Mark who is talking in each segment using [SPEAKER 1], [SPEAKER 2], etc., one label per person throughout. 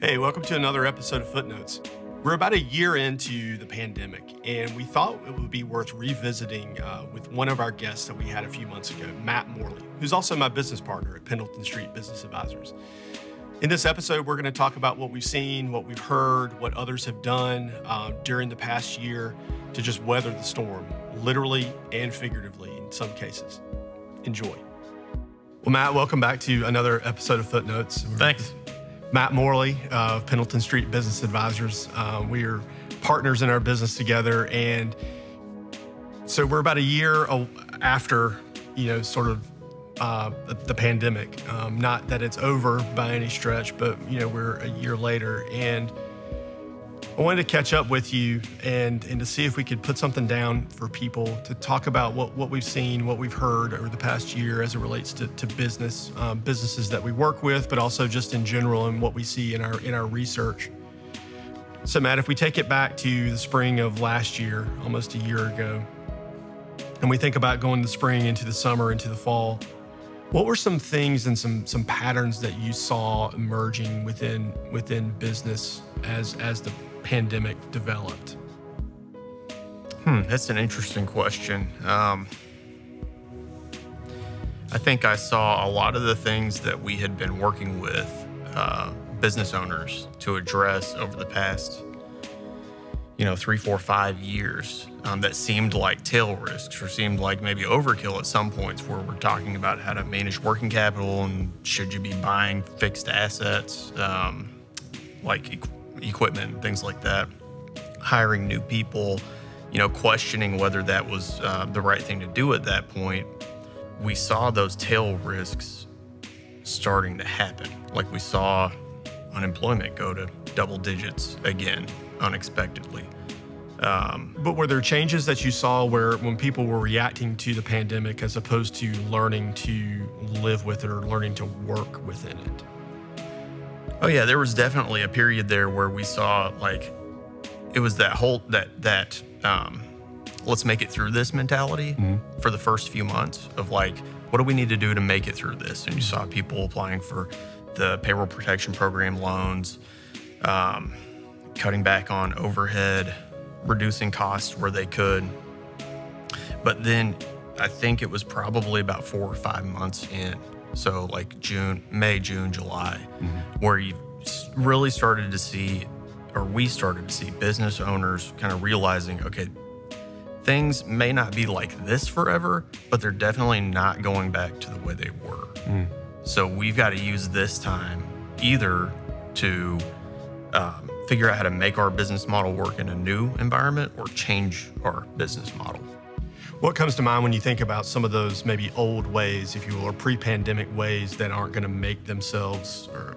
[SPEAKER 1] Hey, welcome to another episode of Footnotes. We're about a year into the pandemic, and we thought it would be worth revisiting with one of our guests that we had a few months ago, Matt Morley, who's also my business partner at Pendleton Street Business Advisors. In this episode, we're going to talk about what we've seen, what we've heard, what others have done during the past year to just weather the storm, literally and figuratively in some cases. Enjoy. Well, Matt, welcome back to another episode of Footnotes.
[SPEAKER 2] Thanks.
[SPEAKER 1] Matt Morley of Pendleton Street Business Advisors. We are partners in our business together, and so we're about a year after, the pandemic. Not that it's over by any stretch, but we're a year later, and I wanted to catch up with you and to see if we could put something down for people to talk about what we've seen, what we've heard over the past year as it relates to businesses that we work with, but also just in general and what we see in our research. So Matt, if we take it back to the spring of last year, almost a year ago, and we think about going the spring into the summer, into the fall, what were some things and some patterns that you saw emerging within business as the pandemic developed?
[SPEAKER 2] That's an interesting question. I think I saw a lot of the things that we had been working with business owners to address over the past 3, 4, 5 years that seemed like tail risks or seemed like maybe overkill at some points, where we're talking about how to manage working capital and should you be buying fixed assets like equipment and things like that, hiring new people, questioning whether that was the right thing to do at that point. We saw those tail risks starting to happen. Like we saw unemployment go to double digits again, unexpectedly.
[SPEAKER 1] But were there changes that you saw when people were reacting to the pandemic as opposed to learning to live with it or learning to work within it?
[SPEAKER 2] Oh yeah, there was definitely a period there where we saw it was that whole let's make it through this mentality for the first few months of what do we need to do to make it through this? And you saw people applying for the payroll protection program loans, cutting back on overhead, reducing costs where they could. But then I think it was probably about 4 or 5 months in, so May, June, July, where you really started to see, or we started to see business owners kind of realizing, okay, things may not be like this forever, but they're definitely not going back to the way they were. So we've got to use this time either to figure out how to make our business model work in a new environment or change our business model.
[SPEAKER 1] What comes to mind when you think about some of those maybe old ways, if you will, or pre-pandemic ways that aren't going to make themselves or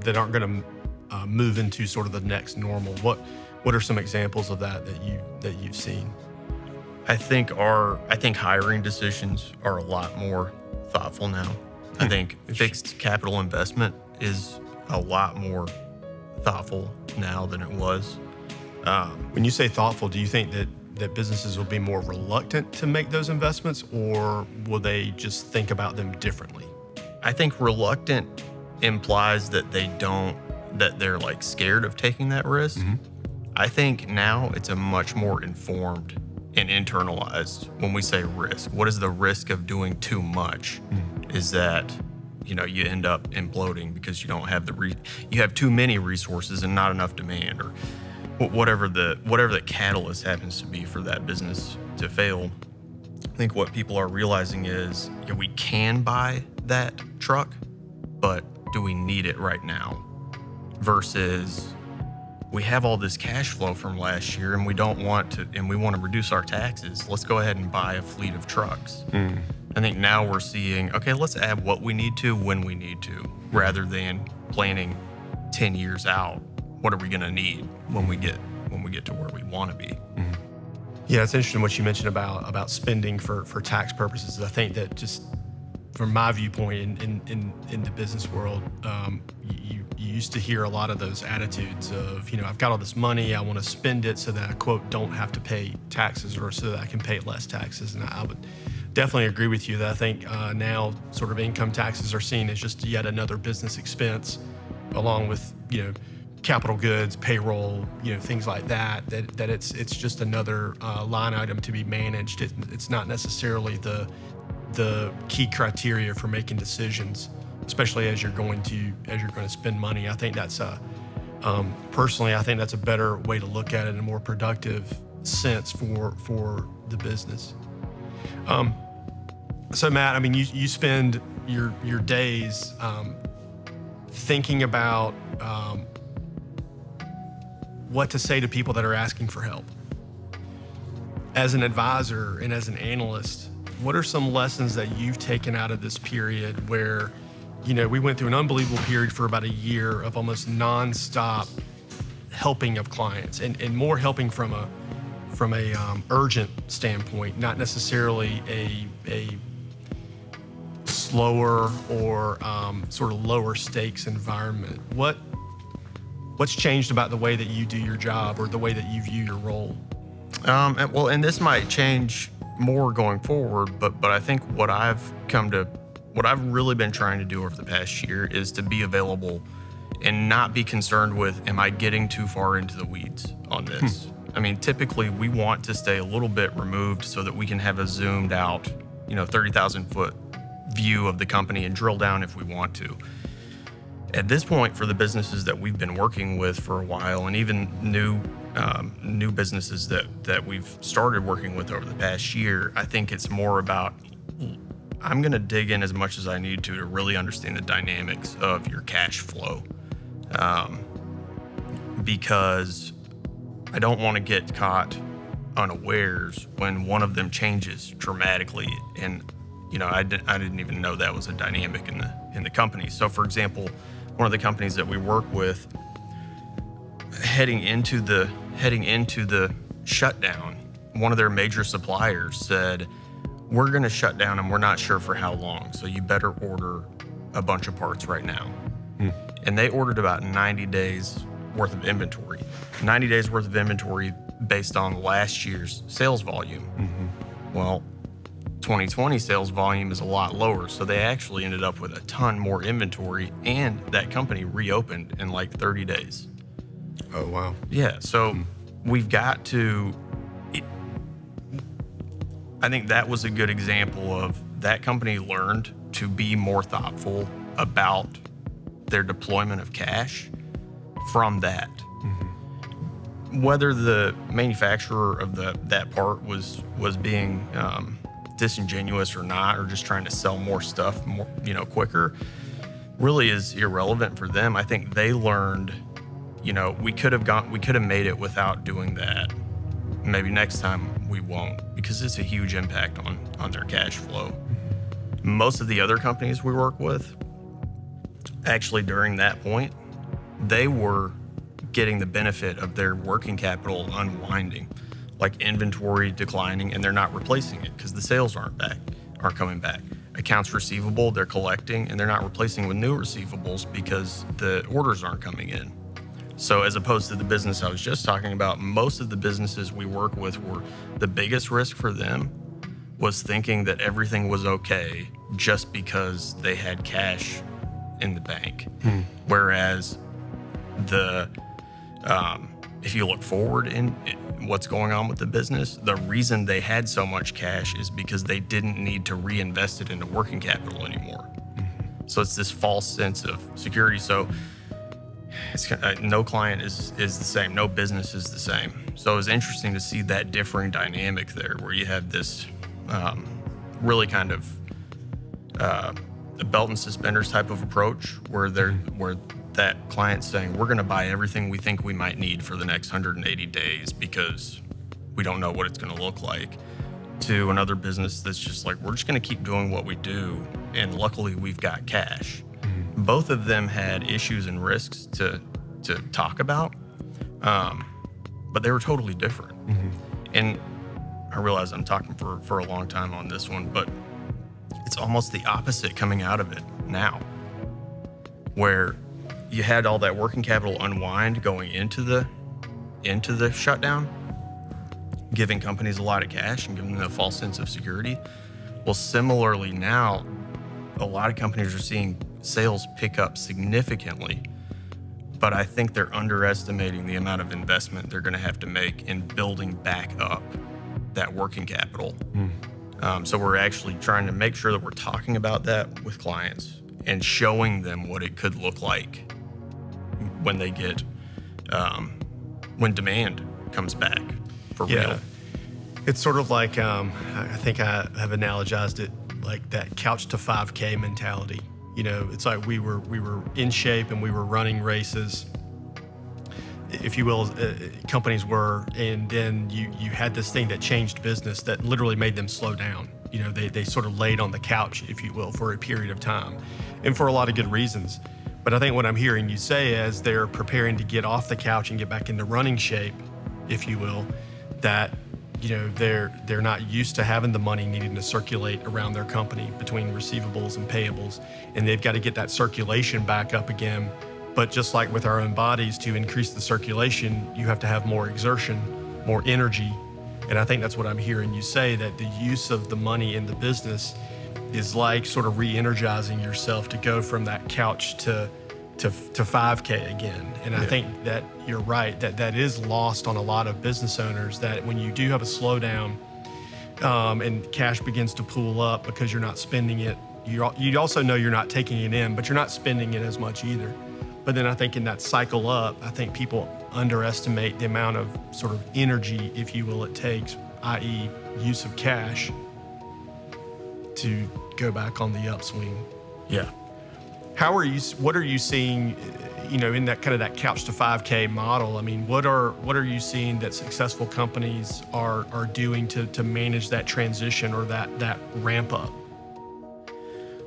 [SPEAKER 1] that aren't going to move into sort of the next normal? What are some examples of that you've seen?
[SPEAKER 2] I think hiring decisions are a lot more thoughtful now. I think fixed capital investment is a lot more thoughtful now than it was.
[SPEAKER 1] When you say thoughtful, do you think that businesses will be more reluctant to make those investments, or will they just think about them differently?
[SPEAKER 2] I think reluctant implies that they're scared of taking that risk. I think now it's a much more informed and internalized. When we say risk, what is the risk of doing too much? Is that you end up imploding because you don't have you have too many resources and not enough demand, or whatever the catalyst happens to be for that business to fail. I think what people are realizing is we can buy that truck, but do we need it right now? Versus we have all this cash flow from last year and we want to reduce our taxes. Let's go ahead and buy a fleet of trucks. I think now we're seeing, okay, let's add what we need to when we need to, rather than planning 10 years out. What are we going to need when we get to where we want to be?
[SPEAKER 1] Yeah, it's interesting what you mentioned about spending for tax purposes. I think that just from my viewpoint in the business world, you used to hear a lot of those attitudes of, I've got all this money, I want to spend it so that I, quote, don't have to pay taxes, or so that I can pay less taxes. And I would definitely agree with you that I think now sort of income taxes are seen as just yet another business expense, along with capital goods, payroll, things like that it's just another line item to be managed. It's not necessarily the key criteria for making decisions, especially as you're going to spend money. I think that's personally, I think that's a better way to look at it in a more productive sense for the business. So Matt, I mean, you spend your days thinking about what to say to people that are asking for help. As an advisor and as an analyst, what are some lessons that you've taken out of this period where, we went through an unbelievable period for about a year of almost nonstop helping of clients and more helping from a urgent standpoint, not necessarily a slower or sort of lower stakes environment. What's changed about the way that you do your job or the way that you view your role?
[SPEAKER 2] And this might change more going forward, but I think what I've really been trying to do over the past year is to be available and not be concerned with, am I getting too far into the weeds on this? I mean, typically we want to stay a little bit removed so that we can have a zoomed out, 30,000 foot view of the company and drill down if we want to. At this point, for the businesses that we've been working with for a while, and even new businesses that we've started working with over the past year, I think it's more about, I'm going to dig in as much as I need to really understand the dynamics of your cash flow, because I don't want to get caught unawares when one of them changes dramatically, and I didn't even know that was a dynamic in the company. So, for example, one of the companies that we work with, heading into the shutdown, one of their major suppliers said, we're going to shut down and we're not sure for how long, so you better order a bunch of parts right now. And they ordered about 90 days worth of inventory. 90 days worth of inventory based on last year's sales volume. Well, 2020 sales volume is a lot lower, so they actually ended up with a ton more inventory, and that company reopened in like 30 days.
[SPEAKER 1] Oh, wow.
[SPEAKER 2] Yeah, so we've got to, I think that was a good example of that company learned to be more thoughtful about their deployment of cash from that. Whether the manufacturer of that part was being disingenuous or not, or just trying to sell more stuff more, quicker, really is irrelevant for them. I think they learned, we could have made it without doing that. Maybe next time we won't, because it's a huge impact on their cash flow. Most of the other companies we work with, actually during that point, they were getting the benefit of their working capital unwinding, like inventory declining, and they're not replacing it because the sales aren't coming back. Accounts receivable, they're collecting, and they're not replacing with new receivables because the orders aren't coming in. So as opposed to the business I was just talking about, most of the businesses we work with were, the biggest risk for them was thinking that everything was okay just because they had cash in the bank. Whereas if you look forward in what's going on with the business, the reason they had so much cash is because they didn't need to reinvest it into working capital anymore. So it's this false sense of security. So it's no client is the same, no business is the same. So it was interesting to see that differing dynamic there, where you have this really kind of a belt and suspenders type of approach, where that client's saying, we're going to buy everything we think we might need for the next 180 days because we don't know what it's going to look like, to another business that's just like, we're just going to keep doing what we do, and luckily we've got cash. Both of them had issues and risks to talk about, but they were totally different. And I realize I'm talking for a long time on this one, but it's almost the opposite coming out of it now, where you had all that working capital unwind going into the shutdown, giving companies a lot of cash and giving them a false sense of security. Well, similarly now, a lot of companies are seeing sales pick up significantly but I think they're underestimating the amount of investment they're going to have to make in building back up that working capital. So we're actually trying to make sure that we're talking about that with clients and showing them what it could look like when they get, when demand comes back for real.
[SPEAKER 1] It's sort of like, I think I have analogized it like that couch to 5K mentality. You know, it's like we were in shape and we were running races, if you will, companies were, and then you had this thing that changed business that literally made them slow down. You know, they sort of laid on the couch, if you will, for a period of time, and for a lot of good reasons. But I think what I'm hearing you say as they're preparing to get off the couch and get back into running shape, if you will, that, you know, they're not used to having the money needing to circulate around their company between receivables and payables, and they've got to get that circulation back up again. But just like with our own bodies, to increase the circulation, you have to have more exertion, more energy. And I think that's what I'm hearing you say, that the use of the money in the business is like sort of re-energizing yourself to go from that couch to 5K again. And I think that you're right, that is lost on a lot of business owners, that when you do have a slowdown and cash begins to pool up because you're not spending it, you also know you're not taking it in, but you're not spending it as much either. But then I think in that cycle up, I think people underestimate the amount of sort of energy, if you will, it takes, i.e. use of cash, to go back on the upswing.
[SPEAKER 2] Yeah.
[SPEAKER 1] What are you seeing, you know, in that kind of that couch to 5K model? I mean, what are you seeing that successful companies are doing to manage that transition or that ramp up?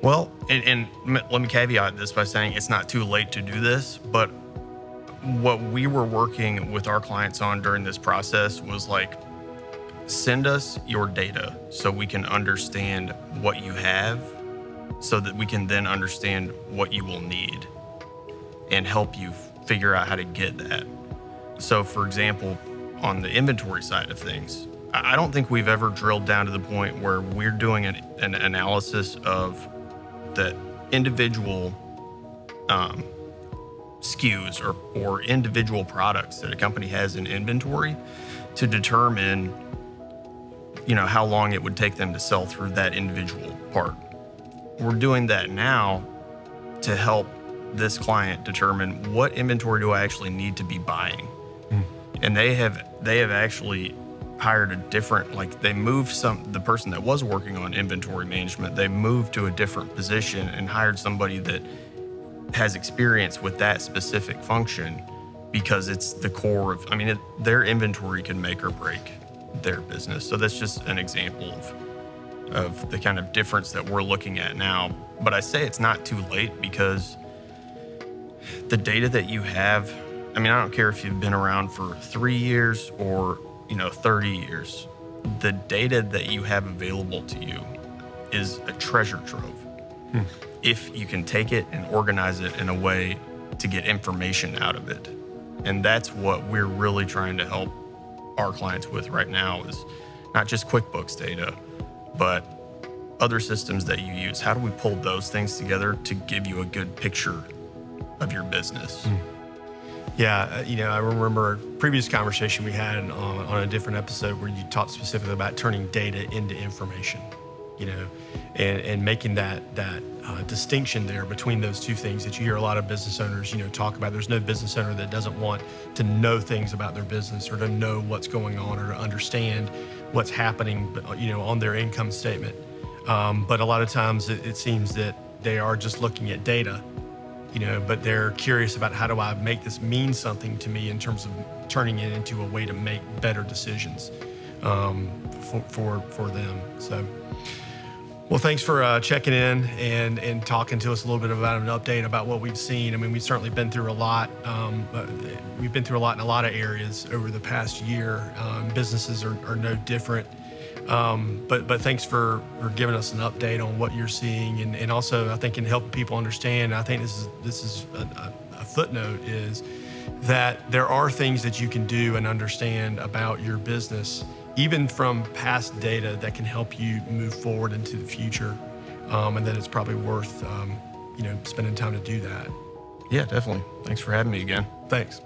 [SPEAKER 2] Well, and let me caveat this by saying it's not too late to do this, but what we were working with our clients on during this process was like, send us your data so we can understand what you have, so that we can then understand what you will need and help you figure out how to get that. So for example, on the inventory side of things, I don't think we've ever drilled down to the point where we're doing an analysis of the individual SKUs or individual products that a company has in inventory to determine, you know, how long it would take them to sell through that individual part. We're doing that now to help this client determine what inventory do I actually need to be buying. And they have actually hired a different, like they moved the person that was working on inventory management, they moved to a different position and hired somebody that has experience with that specific function, because it's the core of, I mean, their inventory can make or break their business. So that's just an example of the kind of difference that we're looking at now. But I say it's not too late, because the data that you have, I mean, I don't care if you've been around for 3 years or, you know, 30 years, the data that you have available to you is a treasure trove. If you can take it and organize it in a way to get information out of it. And that's what we're really trying to help our clients with right now, is not just QuickBooks data, but other systems that you use. How do we pull those things together to give you a good picture of your business?
[SPEAKER 1] Yeah, you know, I remember a previous conversation we had on a different episode where you talked specifically about turning data into information, you know, and making that distinction there between those two things that you hear a lot of business owners, you know, talk about. There's no business owner that doesn't want to know things about their business or to know what's going on or to understand what's happening, you know, on their income statement. But a lot of times it seems that they are just looking at data, you know, but they're curious about, how do I make this mean something to me in terms of turning it into a way to make better decisions for them. So, well, thanks for checking in and talking to us a little bit about an update about what we've seen. I mean, we've certainly been through a lot. We've been through a lot in a lot of areas over the past year. Businesses are no different. But thanks for giving us an update on what you're seeing, and also I think in helping people understand. I think this is a footnote, is that there are things that you can do and understand about your business, even from past data, that can help you move forward into the future, and that it's probably worth you know, spending time to do that.
[SPEAKER 2] Yeah, definitely. Thanks for having me again.
[SPEAKER 1] Thanks.